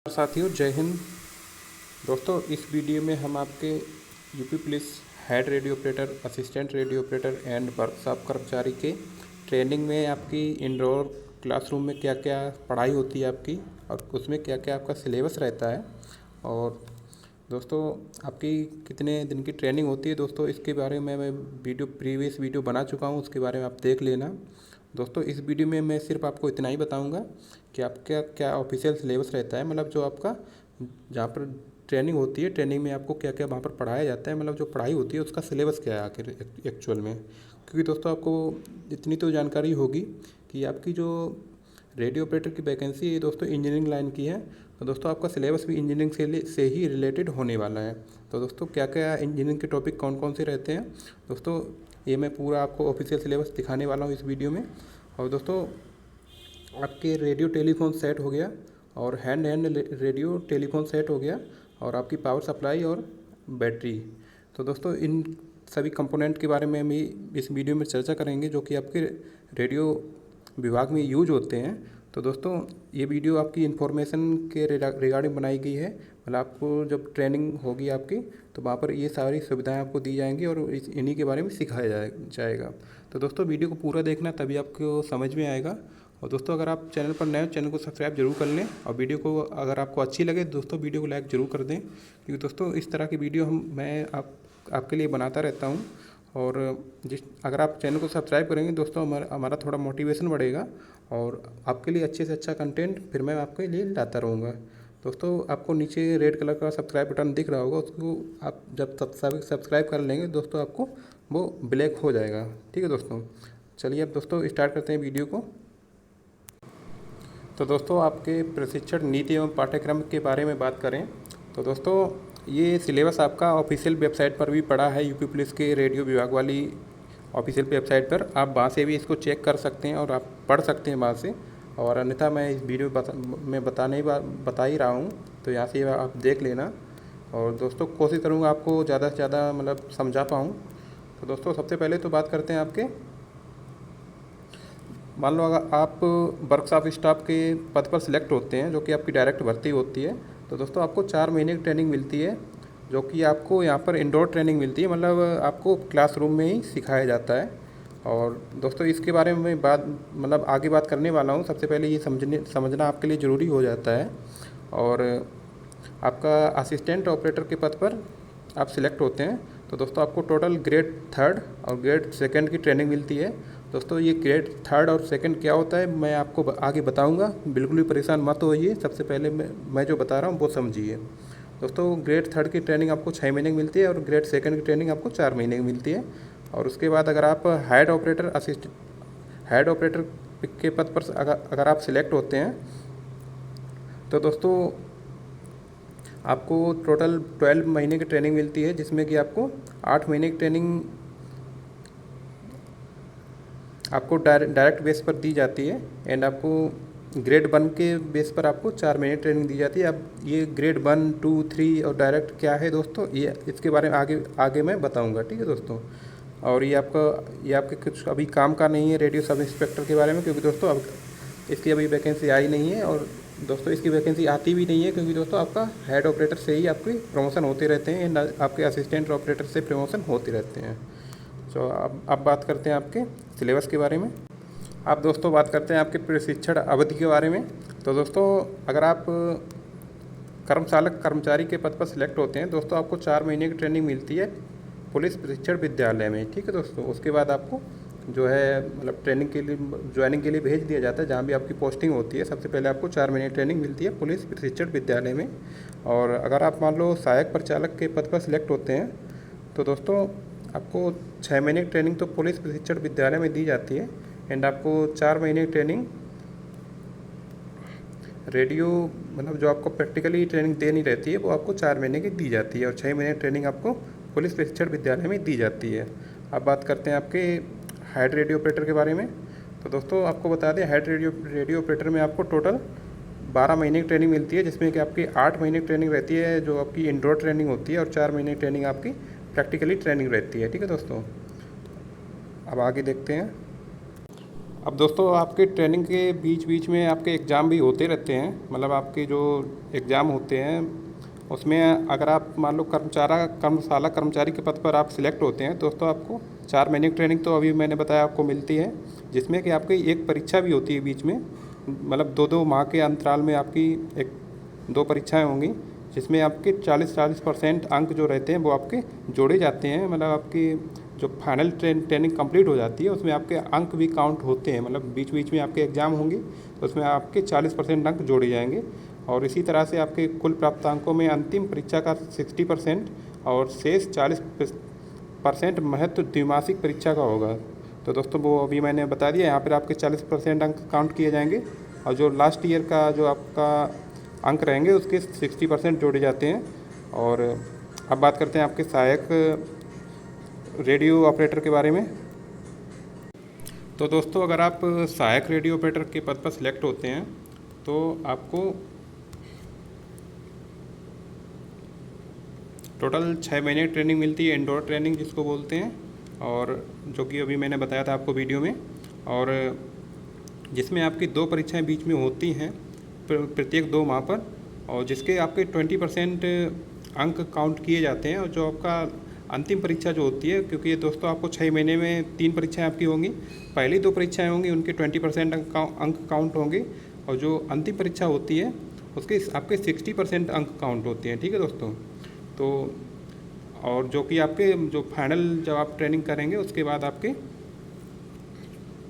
साथियों, जय हिंद। दोस्तों, इस वीडियो में हम आपके UP police head radio operator, assistant radio operator and workshop कर्मचारी के ट्रेनिंग में आपकी इंडोर क्लासरूम में क्या क्या पढ़ाई होती है आपकी, और उसमें क्या क्या आपका सिलेबस रहता है, और दोस्तों आपकी कितने दिन की ट्रेनिंग होती है। दोस्तों, इसके बारे में मैं प्रीवियस वीडियो बना चुका हूँ, उसके बारे में आप देख लेना। दोस्तों, इस वीडियो में मैं सिर्फ आपको इतना ही बताऊंगा कि आपका क्या ऑफिशियल सिलेबस रहता है, मतलब जो आपका जहाँ पर ट्रेनिंग होती है, ट्रेनिंग में आपको क्या क्या वहाँ पर पढ़ाया जाता है, मतलब जो पढ़ाई होती है उसका सिलेबस क्या है आखिर एक्चुअल में। क्योंकि दोस्तों आपको इतनी तो जानकारी होगी कि आपकी जो रेडियो ऑपरेटर की वैकेंसी है दोस्तों इंजीनियरिंग लाइन की है, तो दोस्तों आपका सिलेबस भी इंजीनियरिंग से ही रिलेटेड होने वाला है। तो दोस्तों क्या क्या इंजीनियरिंग के टॉपिक कौन कौन से रहते हैं, दोस्तों ये मैं पूरा आपको ऑफिशियल सिलेबस दिखाने वाला हूँ इस वीडियो में। और दोस्तों आपके रेडियो टेलीफोन सेट हो गया, और हैंड रेडियो टेलीफोन सेट हो गया, और आपकी पावर सप्लाई और बैटरी। तो दोस्तों इन सभी कंपोनेंट के बारे में हम इस वीडियो में चर्चा करेंगे जो कि आपके रेडियो विभाग में यूज होते हैं। तो दोस्तों ये वीडियो आपकी इन्फॉर्मेशन के रिगार्डिंग बनाई गई है, मतलब आपको जब ट्रेनिंग होगी आपकी तो वहाँ पर ये सारी सुविधाएं आपको दी जाएंगी और इन्हीं के बारे में सिखाया जाएगा। तो दोस्तों वीडियो को पूरा देखना, तभी आपको समझ में आएगा। और दोस्तों अगर आप चैनल पर नए हो, चैनल को सब्सक्राइब जरूर कर लें, और वीडियो को अगर आपको अच्छी लगे दोस्तों वीडियो को लाइक ज़रूर कर दें, क्योंकि दोस्तों इस तरह की वीडियो मैं आपके लिए बनाता रहता हूँ। और अगर आप चैनल को सब्सक्राइब करेंगे दोस्तों हमारा थोड़ा मोटिवेशन बढ़ेगा, और आपके लिए अच्छे से अच्छा कंटेंट फिर मैं आपके लिए लाता रहूँगा। दोस्तों आपको नीचे रेड कलर का सब्सक्राइब बटन दिख रहा होगा, उसको आप जब सब्सक्राइब कर लेंगे दोस्तों आपको वो ब्लैक हो जाएगा। ठीक है दोस्तों, चलिए अब दोस्तों स्टार्ट करते हैं वीडियो को। तो दोस्तों आपके प्रशिक्षण नीति एवं पाठ्यक्रम के बारे में बात करें तो दोस्तों ये सिलेबस आपका ऑफिशियल वेबसाइट पर भी पड़ा है, यूपी पुलिस के रेडियो विभाग वाली ऑफिशियल वेबसाइट पर। आप वहाँ से भी इसको चेक कर सकते हैं और आप पढ़ सकते हैं वहाँ से, और अन्यथा मैं इस वीडियो में बता ही रहा हूँ, तो यहाँ से आप देख लेना। और दोस्तों कोशिश करूँगा आपको ज़्यादा से ज़्यादा मतलब समझा पाऊँ। तो दोस्तों सबसे पहले तो बात करते हैं आपके, मान लो अगर आप वर्कशॉप स्टाफ के पद पर सिलेक्ट होते हैं जो कि आपकी डायरेक्ट भर्ती होती है, तो दोस्तों आपको 4 महीने की ट्रेनिंग मिलती है, जो कि आपको यहाँ पर इंडोर ट्रेनिंग मिलती है, मतलब आपको क्लासरूम में ही सिखाया जाता है। और दोस्तों इसके बारे में मतलब आगे बात करने वाला हूँ। सबसे पहले ये समझना आपके लिए ज़रूरी हो जाता है। और आपका असिस्टेंट ऑपरेटर के पद पर आप सिलेक्ट होते हैं, तो दोस्तों आपको टोटल ग्रेड 3 और ग्रेड 2 की ट्रेनिंग मिलती है। दोस्तों ये ग्रेड 3 और 2 क्या होता है मैं आपको आगे बताऊंगा, बिल्कुल भी परेशान मत होइए। सबसे पहले मैं जो बता रहा हूँ वो समझिए। दोस्तों ग्रेड 3 की ट्रेनिंग आपको 6 महीने की मिलती है, और ग्रेड 2 की ट्रेनिंग आपको 4 महीने की मिलती है। और उसके बाद अगर आप हेड ऑपरेटर के पद पर अगर आप सिलेक्ट होते हैं, तो दोस्तों आपको टोटल 12 महीने की ट्रेनिंग मिलती है, जिसमें कि आपको 8 महीने की ट्रेनिंग आपको डायरेक्ट बेस पर दी जाती है, एंड आपको ग्रेड 1 के बेस पर आपको 4 महीने ट्रेनिंग दी जाती है। अब ये ग्रेड 1, 2, 3 और डायरेक्ट क्या है दोस्तों, ये इसके बारे में आगे मैं बताऊंगा। ठीक है दोस्तों, और ये आपके कुछ अभी काम का नहीं है रेडियो सब इंस्पेक्टर के बारे में, क्योंकि दोस्तों अब इसकी अभी वैकेंसी आई नहीं है, और दोस्तों इसकी वैकेंसी आती भी नहीं है, क्योंकि दोस्तों आपका हेड ऑपरेटर से ही आपकी प्रमोशन होते रहते हैं, एंड आपके असिस्टेंट ऑपरेटर से प्रमोशन होते रहते हैं। तो अब बात करते हैं आपके सिलेबस के बारे में। अब दोस्तों बात करते हैं आपके प्रशिक्षण अवधि के बारे में। तो दोस्तों अगर आप कर्मचारी के पद पर सिलेक्ट होते हैं, दोस्तों आपको 4 महीने की ट्रेनिंग मिलती है पुलिस प्रशिक्षण विद्यालय में। ठीक है दोस्तों, उसके बाद आपको जो है मतलब ट्रेनिंग के लिए ज्वाइनिंग के लिए भेज दिया जाता है, जहाँ भी आपकी पोस्टिंग होती है। सबसे पहले आपको 4 महीने ट्रेनिंग मिलती है पुलिस प्रशिक्षण विद्यालय में। और अगर आप मान लो सहायक परिचालक के पद पर सिलेक्ट होते हैं, तो दोस्तों आपको 6 महीने की ट्रेनिंग तो पुलिस प्रशिक्षण विद्यालय में दी जाती है, एंड आपको 4 महीने की ट्रेनिंग रेडियो मतलब जो आपको प्रैक्टिकली ट्रेनिंग देनी रहती है वो आपको 4 महीने की दी जाती है, और 6 महीने की ट्रेनिंग आपको पुलिस प्रशिक्षण विद्यालय में दी जाती है। अब बात करते हैं आपके हेड रेडियो ऑपरेटर के बारे में। तो दोस्तों आपको बता दें हेड रेडियो ऑपरेटर में आपको टोटल 12 महीने की ट्रेनिंग मिलती है, जिसमें कि आपकी 8 महीने की ट्रेनिंग रहती है जो आपकी इंडोर ट्रेनिंग होती है, और 4 महीने की ट्रेनिंग आपकी प्रैक्टिकली ट्रेनिंग रहती है। ठीक है दोस्तों, अब आगे देखते हैं। अब दोस्तों आपके ट्रेनिंग के बीच बीच में आपके एग्ज़ाम भी होते रहते हैं, मतलब आपके जो एग्ज़ाम होते हैं उसमें अगर आप मान लो कर्मशाला कर्मचारी के पद पर आप सिलेक्ट होते हैं दोस्तों, आपको 4 महीने की ट्रेनिंग तो अभी मैंने बताया आपको मिलती है, जिसमें कि आपकी एक परीक्षा भी होती है बीच में, मतलब 2-2 माह के अंतराल में आपकी 2 परीक्षाएँ होंगी, जिसमें आपके 40% अंक जो रहते हैं वो आपके जोड़े जाते हैं। मतलब आपकी जो फाइनल ट्रेनिंग कंप्लीट हो जाती है उसमें आपके अंक भी काउंट होते हैं, मतलब बीच बीच में आपके एग्ज़ाम होंगे तो उसमें आपके 40% अंक जोड़े जाएंगे। और इसी तरह से आपके कुल प्राप्त अंकों में अंतिम परीक्षा का 60% और शेष 40% महत्व द्विमासिक परीक्षा का होगा। तो दोस्तों वो अभी मैंने बता दिया, यहाँ पर आपके 40% अंक काउंट किए जाएंगे और जो लास्ट ईयर का जो आपका अंक रहेंगे उसके 60% जोड़े जाते हैं। और अब बात करते हैं आपके सहायक रेडियो ऑपरेटर के बारे में। तो दोस्तों अगर आप सहायक रेडियो ऑपरेटर के पद पर सिलेक्ट होते हैं तो आपको टोटल 6 महीने ट्रेनिंग मिलती है, इंडोर ट्रेनिंग जिसको बोलते हैं, और जो कि अभी मैंने बताया था आपको वीडियो में, और जिसमें आपकी 2 परीक्षाएं बीच में होती हैं प्रत्येक 2 माह पर, और जिसके आपके 20% अंक काउंट किए जाते हैं। और जो आपका अंतिम परीक्षा जो होती है, क्योंकि ये दोस्तों आपको 6 महीने में 3 परीक्षाएं आपकी होंगी, पहली 2 परीक्षाएं होंगी उनके 20% अंक काउंट होंगे, और जो अंतिम परीक्षा होती है उसके आपके 60% अंक काउंट होते हैं। ठीक है दोस्तों, तो और जो कि आपके जो फाइनल जब आप ट्रेनिंग करेंगे उसके बाद आपके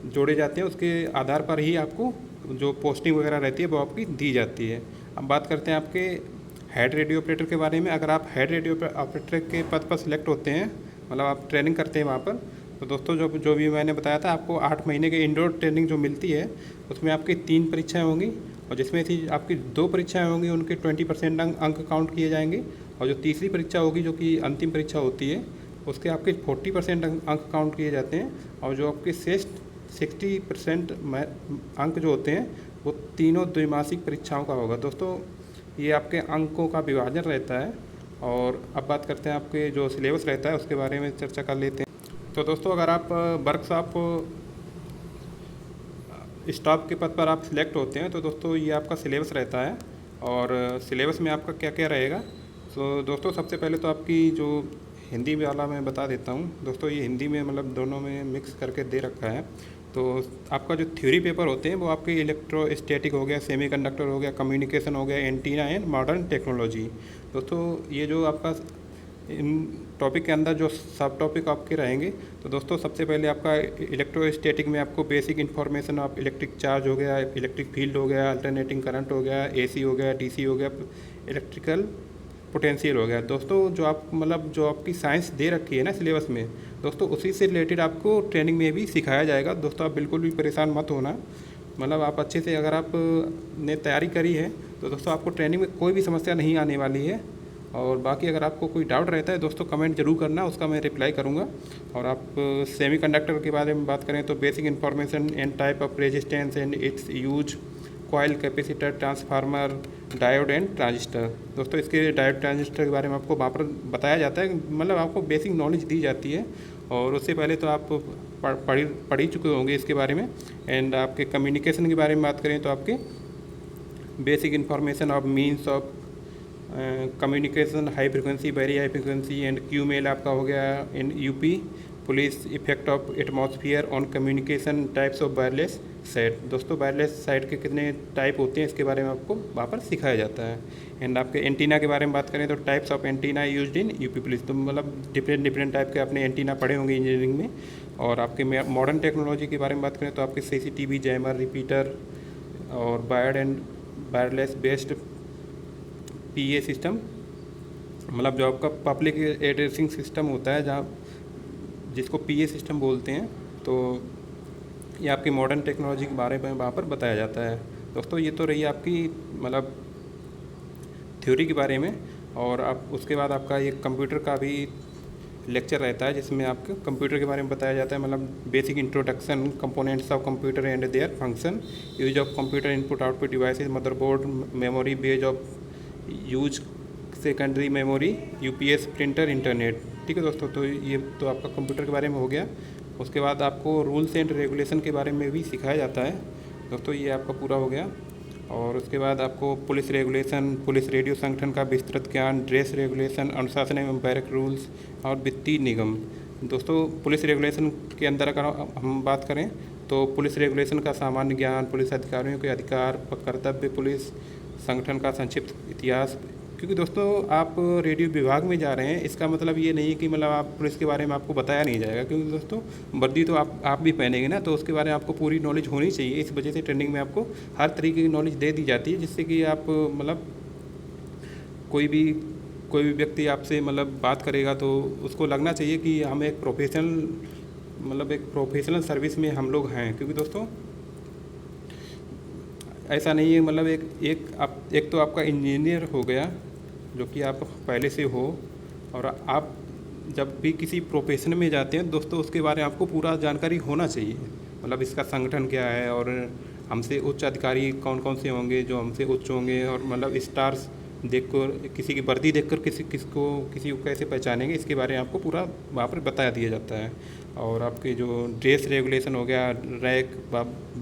जोड़े जाते हैं, उसके आधार पर ही आपको जो पोस्टिंग वगैरह रहती है वो आपकी दी जाती है। अब बात करते हैं आपके हेड रेडियो ऑपरेटर के बारे में। अगर आप हेड रेडियो ऑपरेटर के पद पर सिलेक्ट होते हैं, मतलब आप ट्रेनिंग करते हैं वहाँ पर, तो दोस्तों जो भी मैंने बताया था आपको 8 महीने के इंडोर ट्रेनिंग जो मिलती है उसमें आपकी 3 परीक्षाएँ होंगी, और जिसमें से आपकी 2 परीक्षाएँ होंगी उनके 20% अंक काउंट किए जाएंगे, और जो तीसरी परीक्षा होगी जो कि अंतिम परीक्षा होती है उसके आपके 40% अंक काउंट किए जाते हैं, और जो आपके शेष 60% अंक जो होते हैं वो तीनों द्विमासिक परीक्षाओं का होगा। दोस्तों ये आपके अंकों का विभाजन रहता है। और अब बात करते हैं आपके जो सिलेबस रहता है उसके बारे में चर्चा कर लेते हैं। तो दोस्तों अगर आप वर्कशॉप स्टाफ के पद पर आप सिलेक्ट होते हैं तो दोस्तों ये आपका सिलेबस रहता है, और सिलेबस में आपका क्या क्या रहेगा। तो दोस्तों सबसे पहले तो आपकी जो हिंदी वाला मैं बता देता हूँ दोस्तों, ये हिंदी में मतलब दोनों में मिक्स करके दे रखा है। तो आपका जो थ्योरी पेपर होते हैं वो आपके इलेक्ट्रोस्टैटिक हो गया, सेमीकंडक्टर हो गया, कम्युनिकेशन हो गया, एंटीना एंड मॉडर्न टेक्नोलॉजी। दोस्तों ये जो आपका इन टॉपिक के अंदर जो सब टॉपिक आपके रहेंगे, तो दोस्तों सबसे पहले आपका इलेक्ट्रोस्टैटिक में आपको basic information of electric charge हो गया, इलेक्ट्रिक फील्ड हो गया, अल्टरनेटिंग करंट हो गया, एसी हो गया, डीसी हो गया, इलेक्ट्रिकल पोटेंशियल हो गया। दोस्तों जो आप मतलब जो आपकी साइंस दे रखी है ना सिलेबस में, दोस्तों उसी से रिलेटेड आपको ट्रेनिंग में भी सिखाया जाएगा। दोस्तों आप बिल्कुल भी परेशान मत होना, मतलब आप अच्छे से अगर आप ने तैयारी करी है तो दोस्तों आपको ट्रेनिंग में कोई भी समस्या नहीं आने वाली है। और बाकी अगर आपको कोई डाउट रहता है दोस्तों कमेंट जरूर करना, उसका मैं रिप्लाई करूँगा। और आप सेमीकंडक्टर के बारे में बात करें तो basic information and type of resistance and it's use, coil, capacitor, transformer, diode and transistor. दोस्तों इसके डायोड ट्रांजिस्टर के बारे में आपको वहाँ पर बताया जाता है, मतलब आपको बेसिक नॉलेज दी जाती है, और उससे पहले तो आप पढ़ ही चुके होंगे इसके बारे में। एंड आपके कम्युनिकेशन के बारे में बात करें तो आपके basic information of means of communication, high frequency, very high frequency and Q mail आपका हो गया in UP police, effect of atmosphere on communication, types of wireless set. दोस्तों वायरलेस सेट के कितने टाइप होते हैं इसके बारे में आपको वहाँ पर सिखाया जाता है। एंड आपके एंटीना के बारे में बात करें तो types of antenna used in UP police, तो मतलब डिफरेंट टाइप के आपने एंटीना पढ़े होंगे इंजीनियरिंग में। और आपके मॉडर्न टेक्नोलॉजी के बारे में बात करें तो आपके CCTV, जैमर, रिपीटर और wired and wireless based PA system, मतलब जो आपका पब्लिक एड्रेसिंग सिस्टम होता है जहाँ जिसको PA सिस्टम बोलते हैं, तो ये आपकी मॉडर्न टेक्नोलॉजी के बारे में वहाँ पर बताया जाता है। दोस्तों ये तो रही आपकी मतलब थ्योरी के बारे में। और आप उसके बाद आपका ये कंप्यूटर का भी लेक्चर रहता है जिसमें आपको कंप्यूटर के बारे में बताया जाता है, मतलब basic introduction, components of computer and their function, use of computer input output devices, motherboard, memory, base of use, secondary memory, UPS, printer, internet. ठीक है दोस्तों, तो ये तो आपका कंप्यूटर के बारे में हो गया। उसके बाद आपको रूल्स एंड रेगुलेशन के बारे में भी सिखाया जाता है दोस्तों। ये आपका पूरा हो गया। और उसके बाद आपको पुलिस रेगुलेशन, पुलिस रेडियो संगठन का विस्तृत ज्ञान, ड्रेस रेगुलेशन, अनुशासन एवं बैरक रूल्स और वित्तीय निगम। दोस्तों पुलिस रेगुलेशन के अंदर अगर हम बात करें तो पुलिस रेगुलेशन का सामान्य ज्ञान, पुलिस अधिकारियों के अधिकार, कर्तव्य, पुलिस संगठन का संक्षिप्त इतिहास। क्योंकि दोस्तों आप रेडियो विभाग में जा रहे हैं, इसका मतलब ये नहीं है कि मतलब आप पुलिस के बारे में आपको बताया नहीं जाएगा, क्योंकि दोस्तों वर्दी तो आप भी पहनेंगे ना, तो उसके बारे में आपको पूरी नॉलेज होनी चाहिए। इस वजह से ट्रेनिंग में आपको हर तरीके की नॉलेज दे दी जाती है, जिससे कि आप मतलब कोई भी व्यक्ति आपसे मतलब बात करेगा तो उसको लगना चाहिए कि हम एक प्रोफेशनल सर्विस में हम लोग हैं। क्योंकि दोस्तों ऐसा नहीं है मतलब एक तो आपका इंजीनियर हो गया जो कि आप पहले से हो, और आप जब भी किसी प्रोफेशन में जाते हैं दोस्तों उसके बारे में आपको पूरा जानकारी होना चाहिए। मतलब इसका संगठन क्या है, और हमसे उच्च अधिकारी कौन कौन से होंगे जो हमसे उच्च होंगे, और मतलब स्टार्स देखकर, किसी की वर्दी देखकर किसी को कैसे पहचानेंगे, इसके बारे में आपको पूरा वहाँ पर बताया दिया जाता है। और आपके जो ड्रेस रेगुलेशन हो गया, रैक,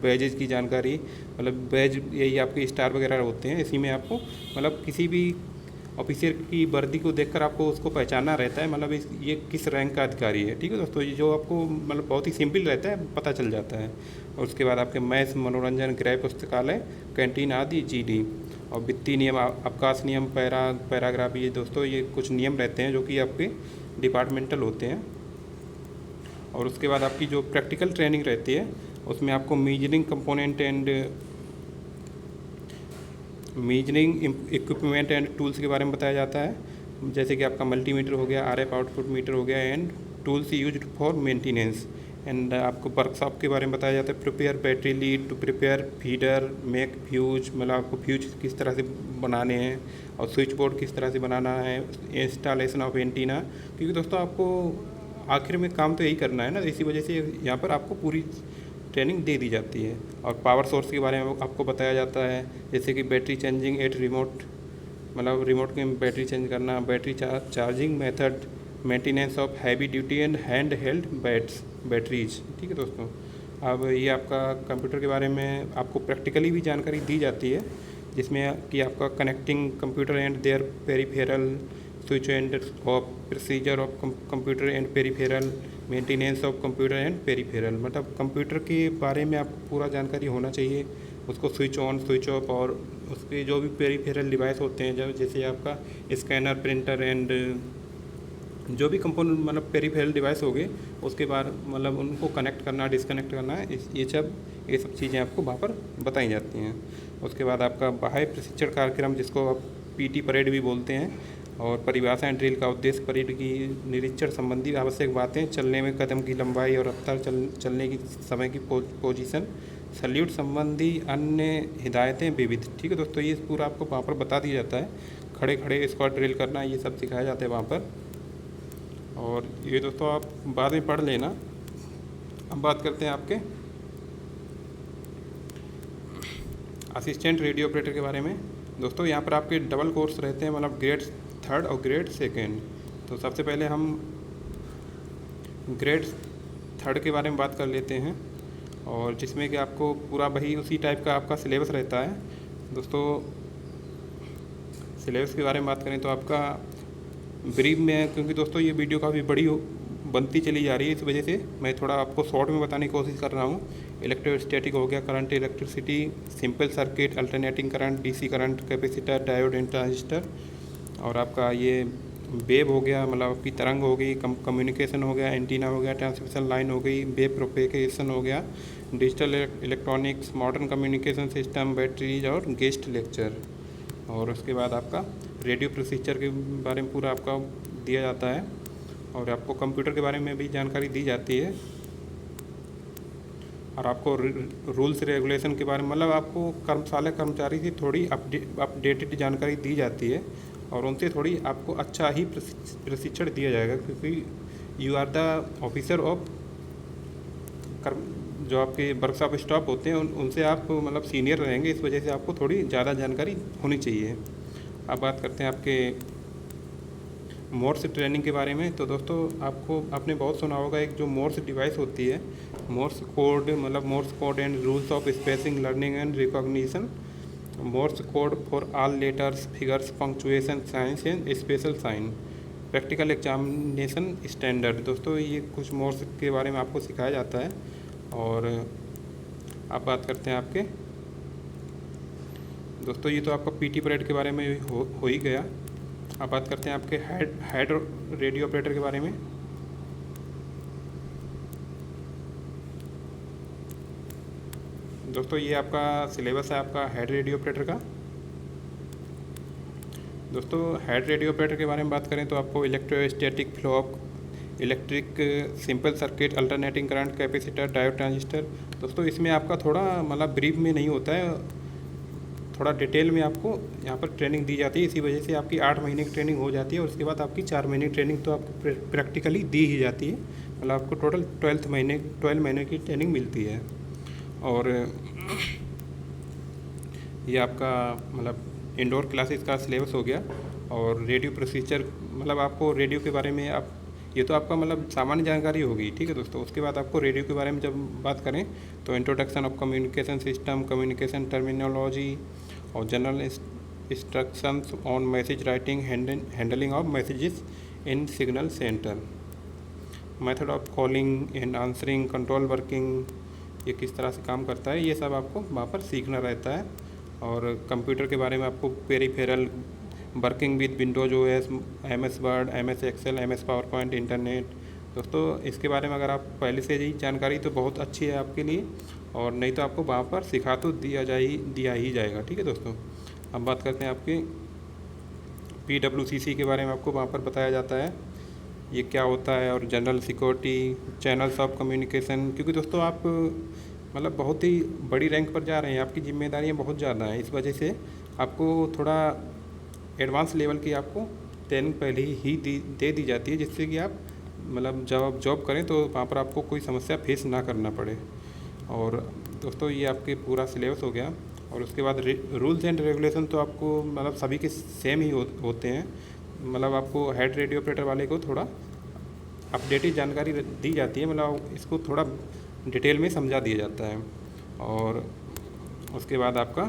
बैजेज की जानकारी, मतलब बैज यही आपके स्टार वगैरह होते हैं, इसी में आपको मतलब किसी भी ऑफिसर की वर्दी को देखकर आपको उसको पहचानना रहता है, मतलब ये किस रैंक का अधिकारी है। ठीक है दोस्तों, ये जो आपको मतलब बहुत ही सिंपल रहता है, पता चल जाता है। और उसके बाद आपके मैथ, मनोरंजन, गृह पुस्तकालय, कैंटीन आदि जीडी। और वित्तीय नियम, अवकाश नियम, पैराग्राफ, ये दोस्तों ये कुछ नियम रहते हैं जो कि आपके डिपार्टमेंटल होते हैं। और उसके बाद आपकी जो प्रैक्टिकल ट्रेनिंग रहती है उसमें आपको measuring component and measuring equipment and tools के बारे में बताया जाता है, जैसे कि आपका मल्टीमीटर हो गया, आरएफ आउटपुट मीटर हो गया, and tools used for maintenance. And आपको वर्कशॉप के बारे में बताया जाता है, prepare battery lead, to prepare feeder, make fuse, मतलब आपको फ्यूज किस तरह से बनाने हैं, और स्विच बोर्ड किस तरह से बनाना है, इंस्टॉलेशन ऑफ एंटीना। क्योंकि दोस्तों आपको आखिर में काम तो यही करना है ना, इसी वजह से यहाँ पर आपको पूरी ट्रेनिंग दे दी जाती है। और पावर सोर्स के बारे में आपको बताया जाता है, जैसे कि बैटरी चेंजिंग एट रिमोट, मतलब रिमोट में बैटरी चेंज करना, battery charging method, maintenance of heavy duty and hand held batteries. ठीक है दोस्तों, अब ये आपका कंप्यूटर के बारे में आपको प्रैक्टिकली भी जानकारी दी जाती है, जिसमें कि आपका connecting computer and their peripheral, switch and off procedure of computer and peripheral, maintenance of computer and peripheral. मतलब कंप्यूटर के बारे में आपको पूरा जानकारी होना चाहिए, उसको स्विच ऑन, स्विच ऑफ, और उसके जो भी पेरीफेरल डिवाइस होते हैं, जब जैसे आपका स्कैनर, प्रिंटर एंड जो भी कंपोनेंट मतलब पेरीफेरल डिवाइस हो गए, उसके बाद मतलब उनको कनेक्ट करना, डिसकनेक्ट करना है, ये सब चीज़ें आपको वहाँ पर बताई जाती हैं। उसके बाद आपका बाह्य प्रशिक्षण कार्यक्रम, जिसको आप पीटी परेड भी बोलते हैं, और परिभाषा एंड ड्रिल का उद्देश्य परेड की निरीक्षण संबंधी आवश्यक बातें, चलने में कदम की लंबाई और रफ्तार, चलने की समय की पोजीशन, सल्यूट संबंधी अन्य हिदायतें विविध। ठीक है दोस्तों, ये पूरा आपको वहाँ पर बता दिया जाता है, खड़े खड़े स्क्वाड ड्रिल करना, ये सब सिखाया जाता है वहाँ पर। और ये दोस्तों आप बाद में पढ़ लेना। अब बात करते हैं आपके असिस्टेंट रेडियो ऑपरेटर के बारे में। दोस्तों यहाँ पर आपके डबल कोर्स रहते हैं, मतलब ग्रेड 3 और ग्रेड 2। तो सबसे पहले हम ग्रेड 3 के बारे में बात कर लेते हैं, और जिसमें कि आपको पूरा वही उसी टाइप का आपका सिलेबस रहता है। दोस्तों सिलेबस के बारे में बात करें तो आपका ब्रीफ में, क्योंकि दोस्तों ये वीडियो काफ़ी बड़ी बनती चली जा रही है, इस वजह से मैं थोड़ा आपको शॉर्ट में बताने की कोशिश कर रहा हूँ। इलेक्ट्रोस्टैटिक हो गया, current, electricity, simple circuit, alternating current, DC current, capacitor, diode and transistor. और आपका ये वेव हो गया, मतलब आपकी तरंग हो गई, कम्युनिकेशन हो गया, एंटीना हो गया, ट्रांसमिशन लाइन हो गई, वेव प्रोपेगेशन हो गया, digital electronics, modern communication system, batteries और गेस्ट लेक्चर। और उसके बाद आपका रेडियो प्रोसीजर के बारे में पूरा आपका दिया जाता है, और आपको कंप्यूटर के बारे में भी जानकारी दी जाती है, और आपको रूल्स रेगुलेशन के बारे में, मतलब आपको कर्मचारी से थोड़ी अपडेटेड जानकारी दी जाती है, और उनसे थोड़ी आपको अच्छा ही प्रशिक्षण दिया जाएगा, क्योंकि you are the officer of जो आपके वर्कशॉप स्टाफ होते हैं उनसे आप मतलब सीनियर रहेंगे, इस वजह से आपको थोड़ी ज़्यादा जानकारी होनी चाहिए। अब बात करते हैं आपके मोर्स ट्रेनिंग के बारे में। तो दोस्तों आपने बहुत सुना होगा, एक जो मोर्स डिवाइस होती है, मोर्स कोड मतलब Morse code and rules of spacing learning and recognition, Morse code for all letters figures punctuation science and special sign, practical examination standard. दोस्तों ये कुछ मोर्स के बारे में आपको सिखाया जाता है। और आप बात करते हैं आपके दोस्तों, ये तो आपका पीटी परेड के बारे में हो ही गया। अब बात करते हैं आपके हेड रेडियो ऑपरेटर के बारे में। दोस्तों ये आपका सिलेबस है आपका हेड रेडियो ऑपरेटर का। दोस्तों हेड रेडियो ऑपरेटर के बारे में बात करें तो आपको electrostatic flow of electric, simple circuit, alternating current, capacitor, diode, transistor. दोस्तों इसमें आपका थोड़ा मतलब ब्रीफ में नहीं होता है, थोड़ा डिटेल में आपको यहाँ पर ट्रेनिंग दी जाती है। इसी वजह से आपकी 8 महीने की ट्रेनिंग हो जाती है और उसके बाद आपकी 4 महीने की ट्रेनिंग तो आपको प्रैक्टिकली दी ही जाती है। मतलब आपको टोटल 12 महीने की ट्रेनिंग मिलती है। और ये आपका मतलब इंडोर क्लासेस का सिलेबस हो गया। और रेडियो प्रोसीजर मतलब आपको रेडियो के बारे में आप, ये तो आपका मतलब सामान्य जानकारी होगी, ठीक है दोस्तों। उसके बाद आपको रेडियो के बारे में जब बात करें तो introduction of communication system, communication terminology और general instructions on message writing, handling of messages in signal centre, method of calling and answering, control working, ये किस तरह से काम करता है, ये सब आपको वहाँ पर सीखना रहता है। और कंप्यूटर के बारे में आपको peripheral, working with Windows OS, MS word, MS Excel, MS PowerPoint, internet. दोस्तों इसके बारे में अगर आप पहले से ही जानकारी तो बहुत अच्छी है आपके लिए, और नहीं तो आपको वहाँ पर सिखा तो दिया ही जाएगा, ठीक है दोस्तों। अब बात करते हैं आपके PWCC के बारे में, आपको वहाँ पर बताया जाता है ये क्या होता है, और general security, channels of communication. क्योंकि दोस्तों आप मतलब बहुत ही बड़ी रैंक पर जा रहे हैं, आपकी जिम्मेदारियाँ बहुत ज़्यादा हैं, इस वजह से आपको थोड़ा एडवांस लेवल की आपको ट्रेनिंग पहले ही दे दी जाती है, जिससे कि आप मतलब जब आप जॉब करें तो वहाँ पर आपको कोई समस्या फेस ना करना पड़े। और दोस्तों ये आपके पूरा सिलेबस हो गया। और उसके बाद रूल्स एंड रेगुलेशन तो आपको मतलब सभी के सेम ही होते हैं। मतलब आपको हेड रेडियो ऑपरेटर वाले को थोड़ा अपडेटेड जानकारी दी जाती है, मतलब इसको थोड़ा डिटेल में समझा दिया जाता है। और उसके बाद आपका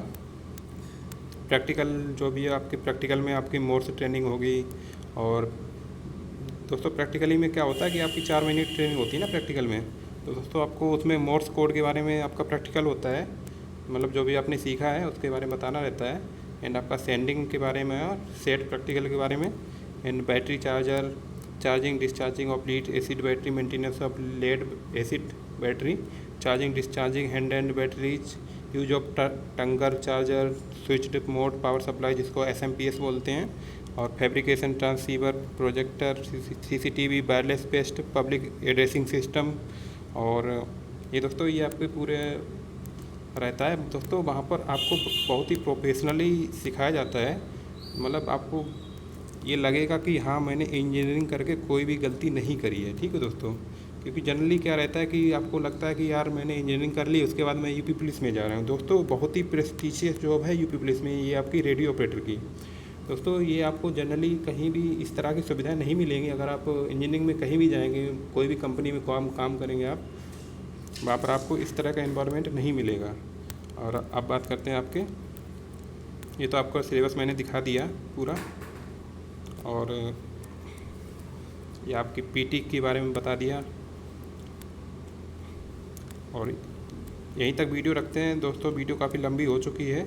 प्रैक्टिकल जो भी है, आपके प्रैक्टिकल में आपकी मोर्स ट्रेनिंग होगी। और दोस्तों प्रैक्टिकली में क्या होता है कि आपकी 4 महीने की ट्रेनिंग होती है ना प्रैक्टिकल में, तो दोस्तों आपको उसमें मोर्स कोड के बारे में आपका प्रैक्टिकल होता है, मतलब जो भी आपने सीखा है उसके बारे में बताना रहता है। एंड आपका सेंडिंग के बारे में और सेट प्रैक्टिकल के बारे में, and battery charger, charging discharging of lead acid battery, maintenance of lead acid battery, charging discharging hand and batteries, use of tungar charger, switched mode power supply जिसको SMPS बोलते हैं, और fabrication transceiver, projector, CCTV, wireless based public addressing system. और ये दोस्तों ये आपके पूरे रहता है दोस्तों। वहाँ पर आपको बहुत ही प्रोफेशनली सिखाया जाता है, मतलब आपको ये लगेगा कि हाँ मैंने इंजीनियरिंग करके कोई भी गलती नहीं करी है, ठीक है दोस्तों। क्योंकि जनरली क्या रहता है कि आपको लगता है कि यार मैंने इंजीनियरिंग कर ली, उसके बाद मैं यूपी पुलिस में जा रहा हूँ। दोस्तों बहुत ही प्रेस्टीजियस जॉब है यूपी पुलिस में, ये आपकी रेडियो ऑपरेटर की। दोस्तों ये आपको जनरली कहीं भी इस तरह की सुविधाएं नहीं मिलेंगी। अगर आप इंजीनियरिंग में कहीं भी जाएंगे, कोई भी कंपनी में काम करेंगे आप, वहाँ पर आपको इस तरह का एनवायरनमेंट नहीं मिलेगा। और अब बात करते हैं आपके, ये तो आपका सिलेबस मैंने दिखा दिया पूरा, और ये आपकी पीटी के बारे में बता दिया। और यहीं तक वीडियो रखते हैं दोस्तों, वीडियो काफ़ी लंबी हो चुकी है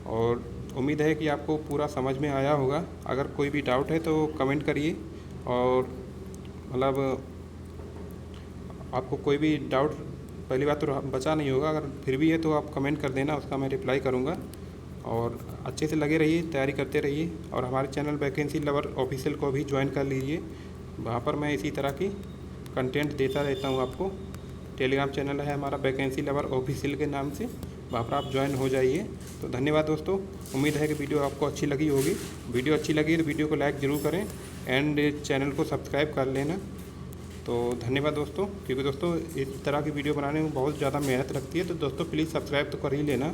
और उम्मीद है कि आपको पूरा समझ में आया होगा। अगर कोई भी डाउट है तो कमेंट करिए, और मतलब आपको कोई भी डाउट पहली बात तो बचा नहीं होगा, अगर फिर भी है तो आप कमेंट कर देना, उसका मैं रिप्लाई करूँगा। और अच्छे से लगे रहिए, तैयारी करते रहिए, और हमारे चैनल वैकेंसी लवर ऑफिशियल को भी ज्वाइन कर लीजिए। वहाँ पर मैं इसी तरह की कंटेंट देता रहता हूँ आपको। टेलीग्राम चैनल है हमारा वैकेंसी लवर ऑफिशियल के नाम से, वहाँ पर आप ज्वाइन हो जाइए। तो धन्यवाद दोस्तों, उम्मीद है कि वीडियो आपको अच्छी लगी होगी। वीडियो अच्छी लगी तो वीडियो को लाइक ज़रूर करें एंड चैनल को सब्सक्राइब कर लेना। तो धन्यवाद दोस्तों, क्योंकि दोस्तों इस तरह की वीडियो बनाने में बहुत ज़्यादा मेहनत लगती है, तो दोस्तों प्लीज़ सब्सक्राइब तो कर ही लेना।